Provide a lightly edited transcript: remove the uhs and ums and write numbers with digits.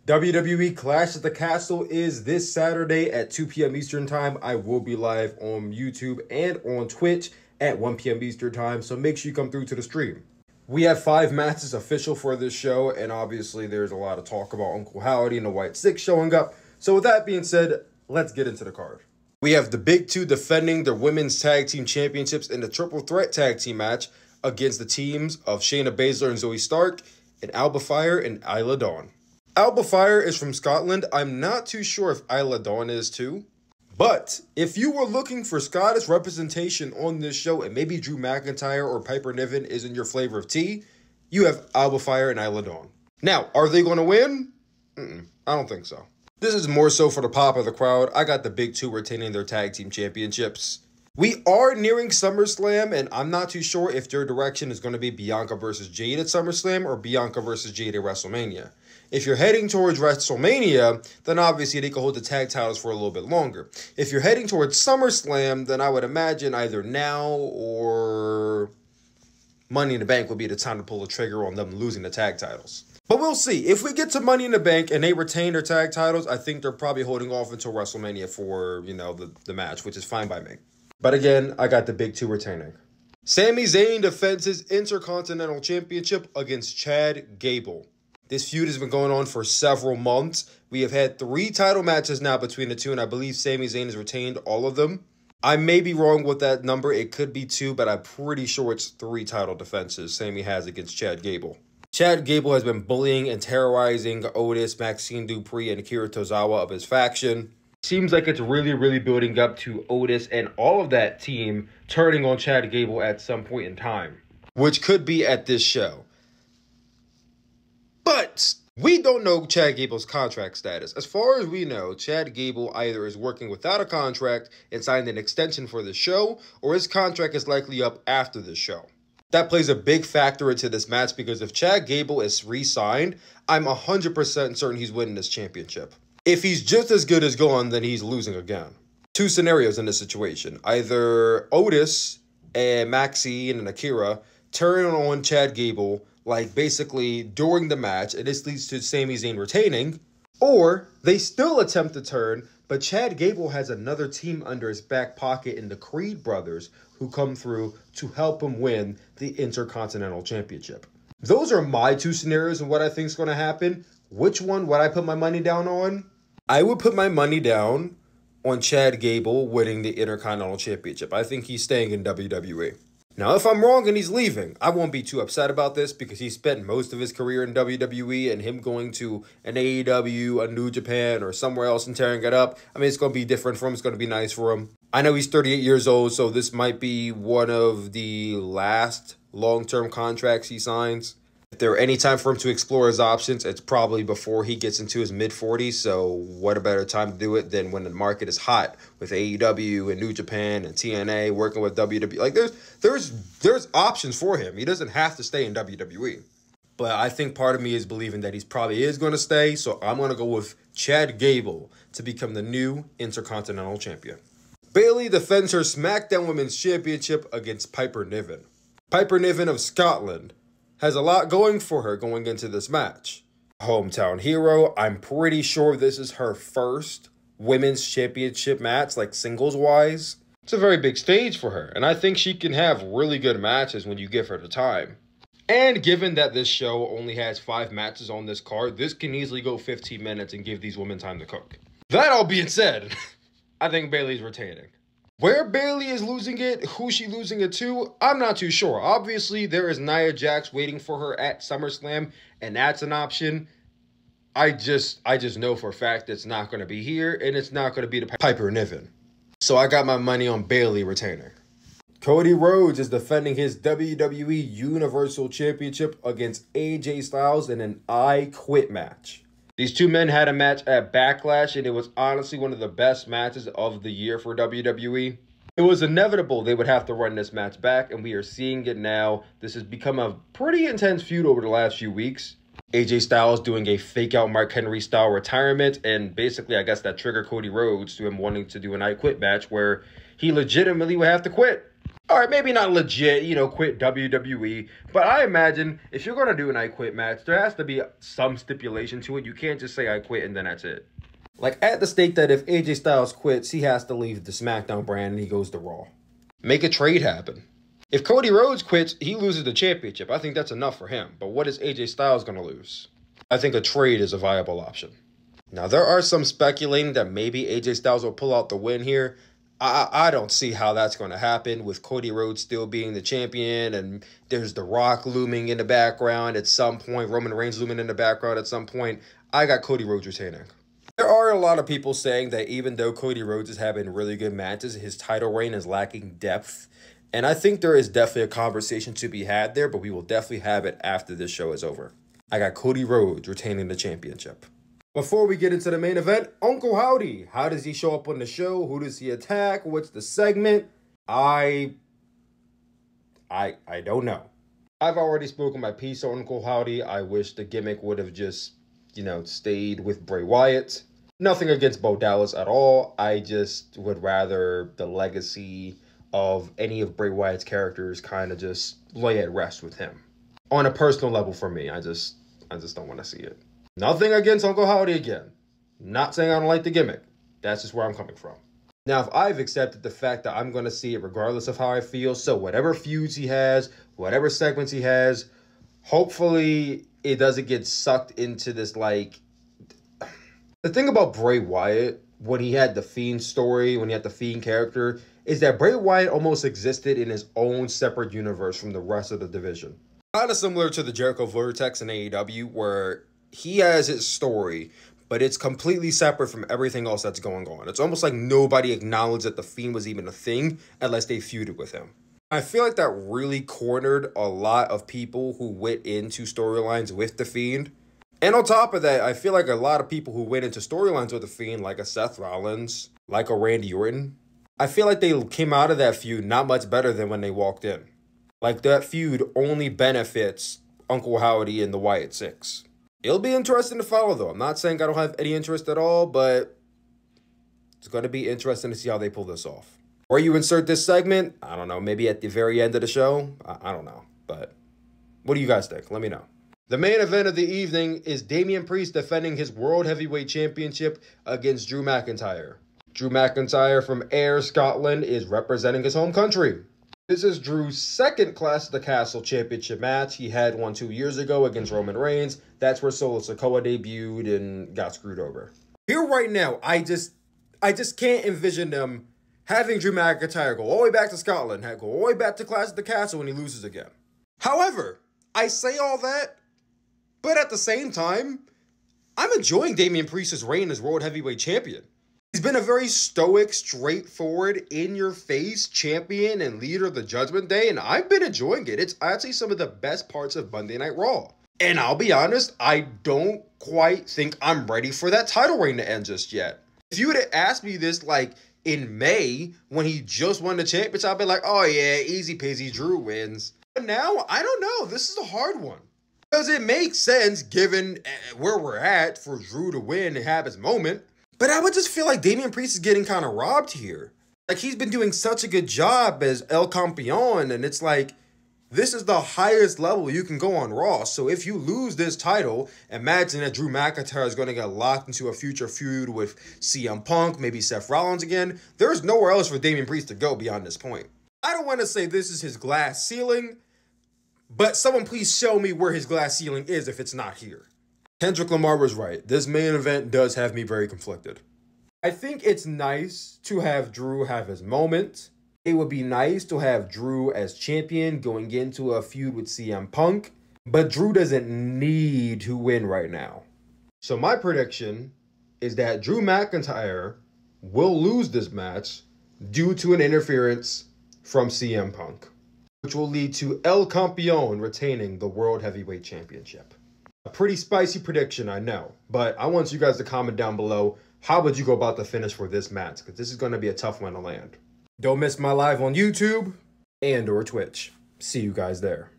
WWE Clash at the Castle is this Saturday at 2 p.m. Eastern Time. I will be live on YouTube and on Twitch at 1 p.m. Eastern Time, so make sure you come through to the stream. We have 5 matches official for this show, and obviously there's a lot of talk about Uncle Howdy and the White Six showing up. So with that being said, let's get into the card. We have the Big Two defending their Women's Tag Team Championships in the Triple Threat Tag Team match against the teams of Shayna Baszler and Zoe Stark, and Alba Fire and Isla Dawn. Alba Fire is from Scotland. I'm not too sure if Isla Dawn is too. But if you were looking for Scottish representation on this show and maybe Drew McIntyre or Piper Niven isn't your flavor of tea, you have Alba Fire and Isla Dawn. Now, are they going to win? I don't think so. This is more so for the pop of the crowd. I got the Big Two retaining their tag team championships. We are nearing SummerSlam, and I'm not too sure if their direction is going to be Bianca versus Jade at SummerSlam or Bianca versus Jade at WrestleMania. If you're heading towards WrestleMania, then obviously they can hold the tag titles for a little bit longer. If you're heading towards SummerSlam, then I would imagine either now or Money in the Bank would be the time to pull the trigger on them losing the tag titles. But we'll see. If we get to Money in the Bank and they retain their tag titles, I think they're probably holding off until WrestleMania for, the match, which is fine by me. But again, I got the Big Two retaining. Sami Zayn defends his Intercontinental Championship against Chad Gable. This feud has been going on for several months. We have had 3 title matches now between the two, and I believe Sami Zayn has retained all of them. I may be wrong with that number. It could be 2, but I'm pretty sure it's 3 title defenses Sami has against Chad Gable. Chad Gable has been bullying and terrorizing Otis, Maxine Dupree, and Akira Tozawa of his faction. Seems like it's really building up to Otis and all of that team turning on Chad Gable at some point in time, which could be at this show. But we don't know Chad Gable's contract status. As far as we know, Chad Gable either is working without a contract and signed an extension for the show, or his contract is likely up after the show. That plays a big factor into this match because if Chad Gable is re-signed, I'm 100% certain he's winning this championship. If he's just as good as gone, then he's losing again. 2 scenarios in this situation. Either Otis and Maxine and Akira turn on Chad Gable, like basically during the match, and this leads to Sami Zayn retaining, or they still attempt to turn, but Chad Gable has another team under his back pocket in the Creed brothers who come through to help him win the Intercontinental Championship. Those are my 2 scenarios and what I think is going to happen. Which one would I put my money down on? I would put my money down on Chad Gable winning the Intercontinental Championship. I think he's staying in WWE. Now, if I'm wrong and he's leaving, I won't be too upset about this because he spent most of his career in WWE, and him going to an AEW, a New Japan, or somewhere else and tearing it up, I mean, it's going to be different for him. It's going to be nice for him. I know he's 38 years old, so this might be one of the last long-term contracts he signs. If there were any time for him to explore his options, it's probably before he gets into his mid-40s, so what a better time to do it than when the market is hot with AEW and New Japan and TNA working with WWE. Like, there's options for him. He doesn't have to stay in WWE. But I think part of me is believing that he probably is going to stay, so I'm going to go with Chad Gable to become the new Intercontinental Champion. Bayley defends her SmackDown Women's Championship against Piper Niven. Piper Niven of Scotland has a lot going for her going into this match. Hometown hero, I'm pretty sure this is her first women's championship match, like singles-wise. It's a very big stage for her, and I think she can have really good matches when you give her the time. And given that this show only has 5 matches on this card, this can easily go 15 minutes and give these women time to cook. That all being said, I think Bayley's retaining. Where Bayley is losing it, who she losing it to, I'm not too sure. Obviously, there is Nia Jax waiting for her at SummerSlam, and that's an option. I just know for a fact it's not going to be here, and it's not going to be the Piper Niven. So I got my money on Bayley retaining. Cody Rhodes is defending his WWE Universal Championship against AJ Styles in an I Quit match. These 2 men had a match at Backlash, and it was honestly one of the best matches of the year for WWE. It was inevitable they would have to run this match back, and we are seeing it now. This has become a pretty intense feud over the last few weeks. AJ Styles doing a fake-out Mark Henry-style retirement, and basically, I guess that triggered Cody Rhodes to him wanting to do an I Quit match where he legitimately would have to quit. All right, maybe not legit, quit WWE, but I imagine if you're going to do an I quit match, there has to be some stipulation to it. You can't just say I quit and then that's it. Like at the stake that if AJ Styles quits, he has to leave the SmackDown brand and he goes to Raw. Make a trade happen. If Cody Rhodes quits, he loses the championship. I think that's enough for him. But what is AJ Styles going to lose? I think a trade is a viable option. Now, there are some speculating that maybe AJ Styles will pull out the win here. I don't see how that's going to happen with Cody Rhodes still being the champion and there's The Rock looming in the background at some point, Roman Reigns looming in the background at some point. I got Cody Rhodes retaining. There are a lot of people saying that even though Cody Rhodes is having really good matches, his title reign is lacking depth. And I think there is definitely a conversation to be had there, but we will definitely have it after this show is over. I got Cody Rhodes retaining the championship. Before we get into the main event, Uncle Howdy. How does he show up on the show? Who does he attack? What's the segment? I don't know. I've already spoken my piece on Uncle Howdy. I wish the gimmick would have just, stayed with Bray Wyatt. Nothing against Bo Dallas at all. I just would rather the legacy of any of Bray Wyatt's characters kind of just lay at rest with him. On a personal level for me, I just don't want to see it. Nothing against Uncle Howdy again. Not saying I don't like the gimmick. That's just where I'm coming from. Now, if I've accepted the fact that I'm going to see it regardless of how I feel, so whatever feuds he has, whatever segments he has, hopefully it doesn't get sucked into this, The thing about Bray Wyatt, when he had the Fiend story, when he had the Fiend character, is that Bray Wyatt almost existed in his own separate universe from the rest of the division. Kind of similar to the Jericho Vortex in AEW, where he has his story, but it's completely separate from everything else that's going on. It's almost like nobody acknowledged that the Fiend was even a thing unless they feuded with him. I feel like that really cornered a lot of people who went into storylines with the Fiend. And on top of that, I feel like a lot of people who went into storylines with the Fiend, like a Seth Rollins, like a Randy Orton, I feel like they came out of that feud not much better than when they walked in. Like, that feud only benefits Uncle Howdy and the Wyatt Six. It'll be interesting to follow, though. I'm not saying I don't have any interest at all, but it's going to be interesting to see how they pull this off. Where you insert this segment, I don't know, maybe at the very end of the show? I don't know, but what do you guys think? Let me know. The main event of the evening is Damian Priest defending his World Heavyweight Championship against Drew McIntyre. Drew McIntyre from Ayr, Scotland is representing his home country. This is Drew's second Clash of the Castle Championship match. He had one 2 years ago against Roman Reigns. That's where Solo Sikoa debuted and got screwed over. Here right now, I just can't envision them having Drew McIntyre go all the way back to Scotland, go all the way back to Clash of the Castle when he loses again. However, I say all that, but at the same time, I'm enjoying Damian Priest's reign as World Heavyweight Champion. He's been a very stoic, straightforward, in-your-face champion and leader of the Judgment Day, and I've been enjoying it. It's actually some of the best parts of Monday Night Raw. And I'll be honest, I don't quite think I'm ready for that title reign to end just yet. If you would have asked me this, in May, when he just won the championship, I'd be like, oh yeah, easy peasy, Drew wins. But now, I don't know. This is a hard one. Because it makes sense, given where we're at, for Drew to win and have his moment. But I would just feel like Damian Priest is getting kind of robbed here. Like, he's been doing such a good job as El Campeon, and it's like, this is the highest level you can go on Raw. So if you lose this title, imagine that Drew McIntyre is going to get locked into a future feud with CM Punk, maybe Seth Rollins again. There's nowhere else for Damian Priest to go beyond this point. I don't want to say this is his glass ceiling, but someone please show me where his glass ceiling is if it's not here. Kendrick Lamar was right. This main event does have me very conflicted. I think it's nice to have Drew have his moment. It would be nice to have Drew as champion going into a feud with CM Punk, but Drew doesn't need to win right now. So my prediction is that Drew McIntyre will lose this match due to an interference from CM Punk, which will lead to El Campeon retaining the World Heavyweight Championship. A pretty spicy prediction, I know, but I want you guys to comment down below, how would you go about the finish for this match? Because this is going to be a tough one to land. Don't miss my live on YouTube and or Twitch. See you guys there.